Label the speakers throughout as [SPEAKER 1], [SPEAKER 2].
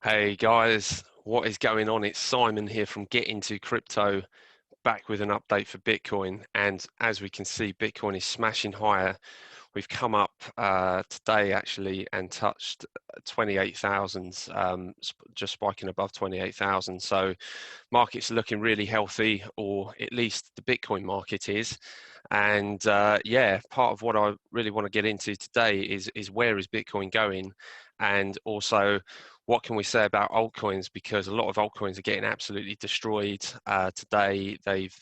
[SPEAKER 1] Hey guys, what is going on? It's Simon here from Get Into Crypto, back with an update for Bitcoin. And as we can see, Bitcoin is smashing higher. We've come up today actually and touched 28,000, just spiking above 28,000. So markets are looking really healthy, or at least the Bitcoin market is. And yeah, part of what I really want to get into today is where is Bitcoin going, and also what can we say about altcoins, because a lot of altcoins are getting absolutely destroyed today. They've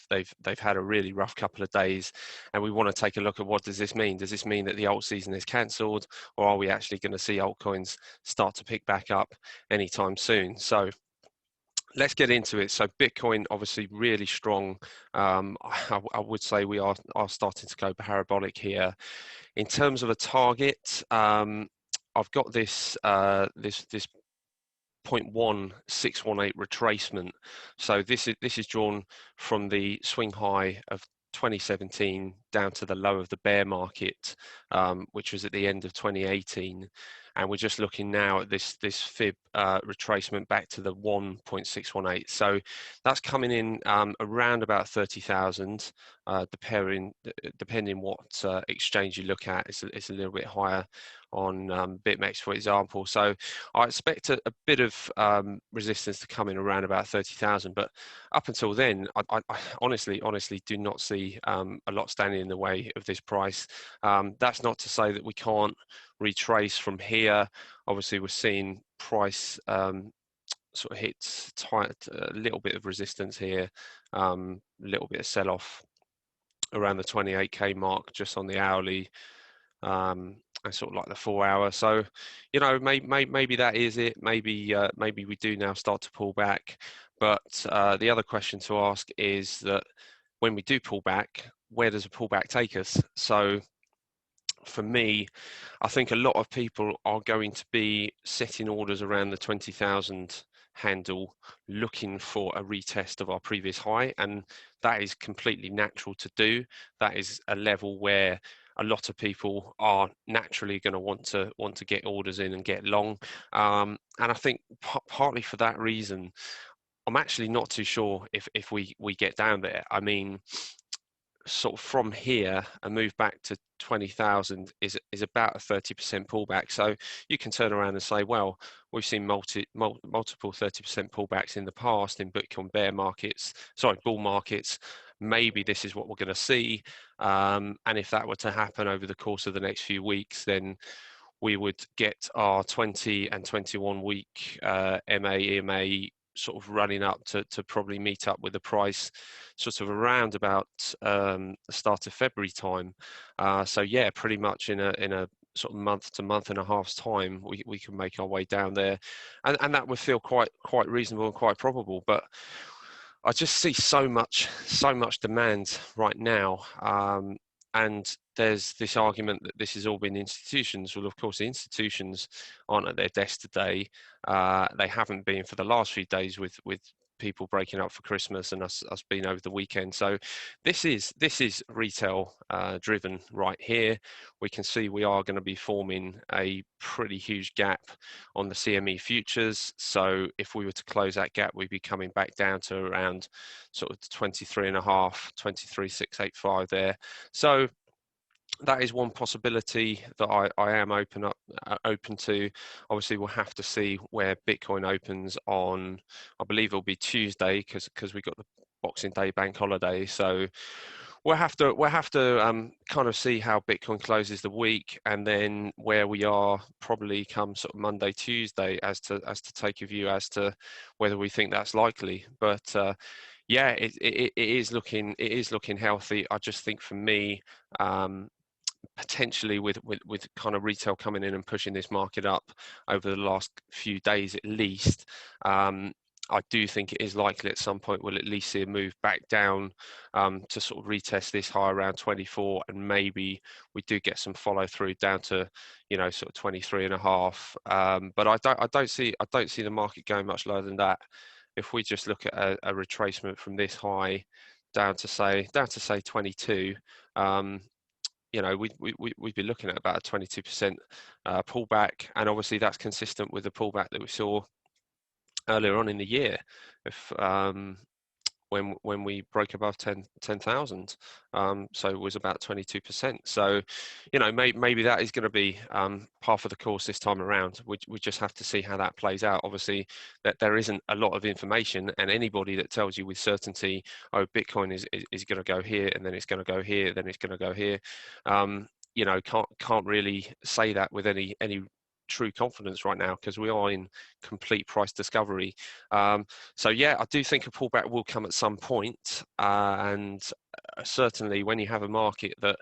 [SPEAKER 1] had a really rough couple of days, and we want to take a look at what does this mean. Does this mean that the alt season is cancelled, or are we actually going to see altcoins start to pick back up anytime soon? So let's get into it. So Bitcoin obviously really strong. I would say we are starting to go parabolic here. In terms of a target, I've got this 0.1618 retracement. So this is drawn from the swing high of 2017 down to the low of the bear market, which was at the end of 2018. And we're just looking now at this fib retracement back to the 1.618. So that's coming in around about 30,000, depending what exchange you look at. It's a little bit higher on BitMEX, for example. So I expect a bit of resistance to come in around about 30,000, but up until then, I honestly do not see a lot standing in the way of this price. That's not to say that we can't retrace from here. Obviously, we're seeing price sort of hits tight, a little bit of resistance here, a little bit of sell-off around the 28k mark just on the hourly, and sort of like the 4 hour. So, maybe that is it. Maybe we do now start to pull back. But the other question to ask is that when we do pull back, where does a pullback take us? So for me, I think a lot of people are going to be setting orders around the 20,000 handle, looking for a retest of our previous high, and that is completely natural to do. That is a level where a lot of people are naturally going to want to get orders in and get long, and I think partly for that reason, I'm actually not too sure if we get down there. I mean, sort of from here and move back to 20,000 is about a 30% pullback. So you can turn around and say, well, we've seen multiple 30% pullbacks in the past in Bitcoin bull markets. Maybe this is what we're going to see. And if that were to happen over the course of the next few weeks, then we would get our 20 and 21 week EMA sort of running up to probably meet up with the price sort of around about the start of February time. So yeah, pretty much in a sort of month to month and a half's time, we can make our way down there, and that would feel quite reasonable and quite probable. But I just see so much demand right now, and there's this argument that this has all been institutions. Well, of course, the institutions aren't at their desk today. They haven't been for the last few days with people breaking up for Christmas and us being over the weekend. So this is retail driven right here. We can see we are going to be forming a pretty huge gap on the CME futures. So if we were to close that gap, we'd be coming back down to around sort of 23.5, 23,685 there. So that is one possibility that I am open to. Obviously, we'll have to see where Bitcoin opens on. I believe it'll be Tuesday because we got the Boxing Day bank holiday. So we'll have to kind of see how Bitcoin closes the week, and then where we are probably come sort of Monday, Tuesday, as to take a view as to whether we think that's likely. But yeah, it is looking healthy. I just think for me, potentially with kind of retail coming in and pushing this market up over the last few days at least, I do think it is likely at some point we'll at least see a move back down to sort of retest this high around 24, and maybe we do get some follow through down to sort of 23 and a half. But I don't see the market going much lower than that. If we just look at a retracement from this high down to say 22, we'd be looking at about a 22% pullback, and obviously that's consistent with the pullback that we saw earlier on in the year. If when we broke above 10,000, so it was about 22%. So, you know, maybe that is going to be par for the course this time around. We just have to see how that plays out. Obviously, that there isn't a lot of information, and anybody that tells you with certainty, oh, Bitcoin is going to go here, and then it's going to go here, then it's going to go here, you know, can't really say that with any true confidence right now, because we are in complete price discovery. So yeah, I do think a pullback will come at some point, and certainly when you have a market that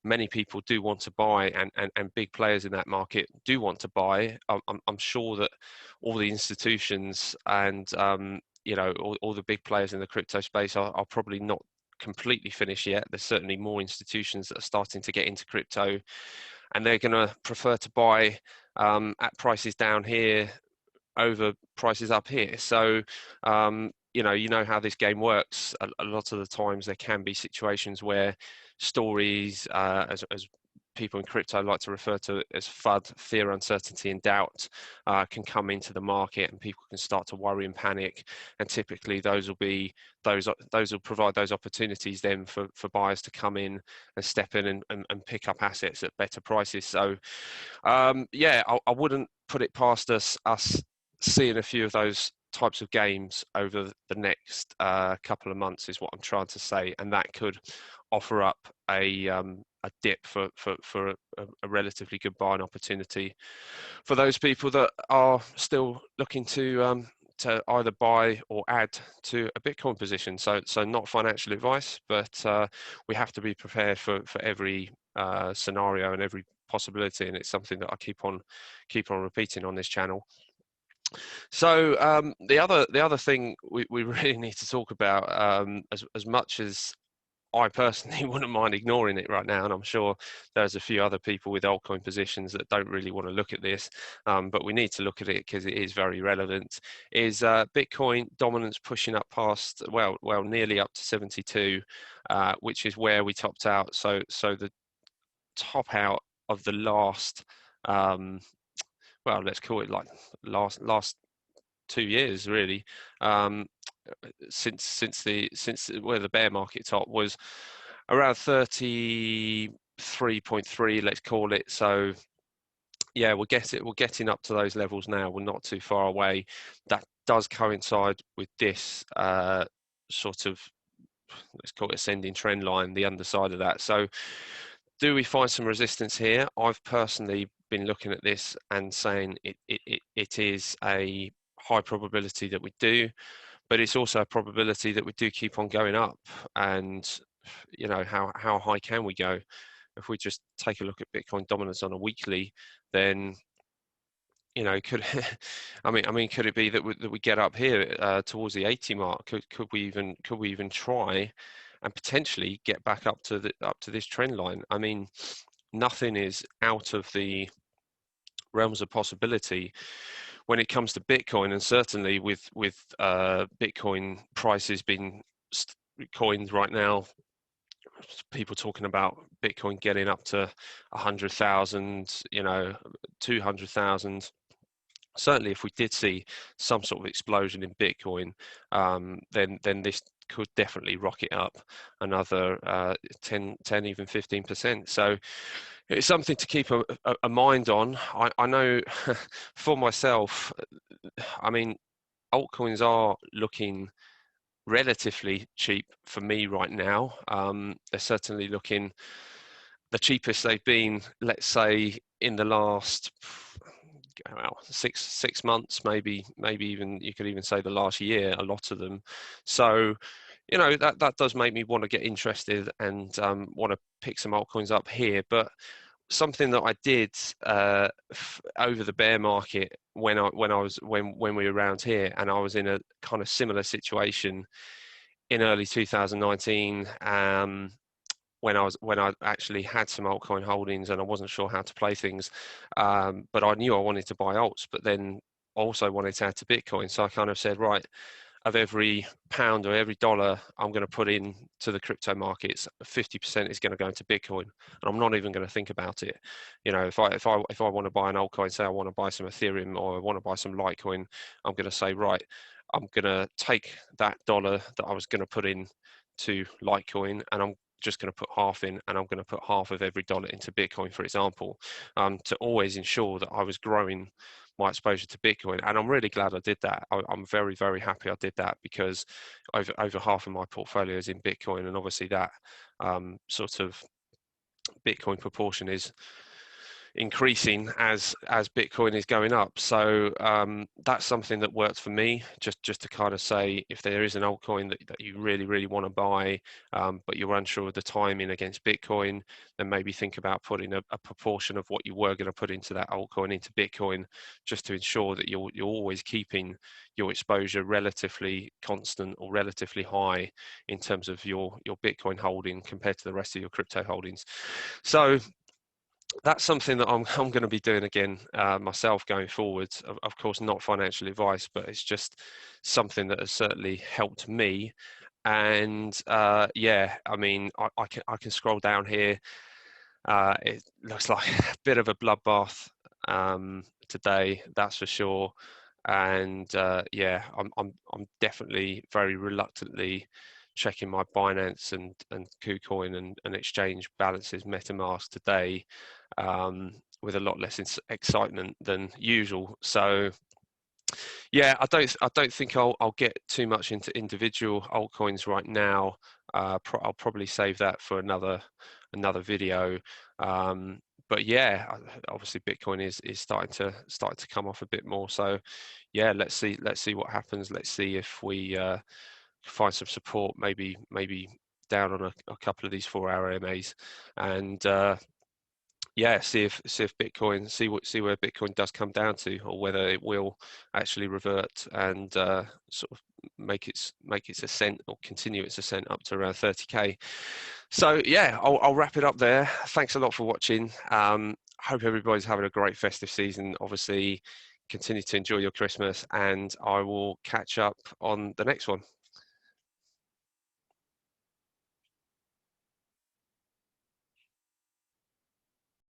[SPEAKER 1] many people do want to buy, and big players in that market do want to buy, I'm sure that all the institutions and you know, all the big players in the crypto space are probably not completely finished yet. There's certainly more institutions that are starting to get into crypto, and they're going to prefer to buy at prices down here over prices up here. So, you know how this game works. A lot of the times there can be situations where stories, as people in crypto like to refer to it as FUD, fear, uncertainty, and doubt, can come into the market, and people can start to worry and panic. And typically, those will provide those opportunities then for buyers to come in and step in and pick up assets at better prices. So, yeah, I wouldn't put it past us seeing a few of those types of games over the next couple of months, is what I'm trying to say, and that could offer up a dip for a relatively good buying opportunity for those people that are still looking to either buy or add to a Bitcoin position. So not financial advice, but we have to be prepared for every scenario and every possibility, and it's something that I keep on repeating on this channel. So the other thing we really need to talk about, as much as I personally wouldn't mind ignoring it right now, and I'm sure there's a few other people with altcoin positions that don't really want to look at this, but we need to look at it because it is very relevant, is Bitcoin dominance pushing up past, well, nearly up to 72, which is where we topped out. So the top out of the last, well, let's call it like last 2 years really, um, since where the bear market top was around 33.3, let's call it. So yeah, we're getting up to those levels now. We're not too far away. That does coincide with this sort of, let's call it, ascending trend line, the underside of that. So do we find some resistance here? I've personally been looking at this and saying it is a high probability that we do, but it's also a probability that we do keep on going up. And you know, how high can we go? If we just take a look at Bitcoin dominance on a weekly, then you know, could I mean, could it be that we get up here towards the 80 mark? Could we even try and potentially get back up to this trend line? I mean, nothing is out of the realms of possibility when it comes to Bitcoin, and certainly with Bitcoin prices being coined right now, people talking about Bitcoin getting up to 100,000, you know, 200,000. Certainly, if we did see some sort of explosion in Bitcoin, then this could definitely rocket up another 10, even 15%. So it's something to keep a mind on. I know for myself, I mean, altcoins are looking relatively cheap for me right now. They're certainly looking the cheapest they've been, let's say, in the last, well, six months, maybe even, you could even say the last year, a lot of them. So you know, that does make me want to get interested and want to pick some altcoins up here. But something that I did over the bear market when we were around here, and I was in a kind of similar situation in early 2019, when I actually had some altcoin holdings and I wasn't sure how to play things, but I knew I wanted to buy alts, but then also wanted to add to Bitcoin. So I kind of said, right, of every pound or every dollar I'm going to put in to the crypto markets, 50% is going to go into Bitcoin, and I'm not even going to think about it. You know, if I want to buy an altcoin, say I want to buy some Ethereum or I want to buy some Litecoin, I'm going to say, right, I'm going to take that dollar that I was going to put in to Litecoin, and I'm just going to put half in, and I'm going to put half of every dollar into Bitcoin, for example, to always ensure that I was growing my exposure to Bitcoin. And I'm really glad I did that. I'm very, very happy I did that, because over half of my portfolio is in Bitcoin, and obviously that sort of Bitcoin proportion is increasing as Bitcoin is going up. So that's something that works for me. Just to kind of say, if there is an altcoin that you really want to buy, but you're unsure of the timing against Bitcoin, then maybe think about putting a proportion of what you were going to put into that altcoin into Bitcoin, just to ensure that you're always keeping your exposure relatively constant or relatively high in terms of your Bitcoin holding compared to the rest of your crypto holdings. So that's something that I'm going to be doing again myself going forward. Of course, not financial advice, but it's just something that has certainly helped me. And yeah, I mean, I can scroll down here. It looks like a bit of a bloodbath today, that's for sure. And yeah, I'm definitely very reluctantly checking my Binance and KuCoin and exchange balances, MetaMask today, with a lot less excitement than usual. So yeah, I don't think I'll get too much into individual altcoins right now. I'll probably save that for another video. But yeah, obviously Bitcoin is starting to come off a bit more. So yeah, let's see what happens. Let's see if we find some support, maybe down on a couple of these 4-hour MAs, and yeah, see if Bitcoin, see where Bitcoin does come down to, or whether it will actually revert and sort of make its ascent, or continue its ascent up to around 30k. So yeah, I'll wrap it up there. Thanks a lot for watching. Hope everybody's having a great festive season. Obviously, continue to enjoy your Christmas, and I will catch up on the next one.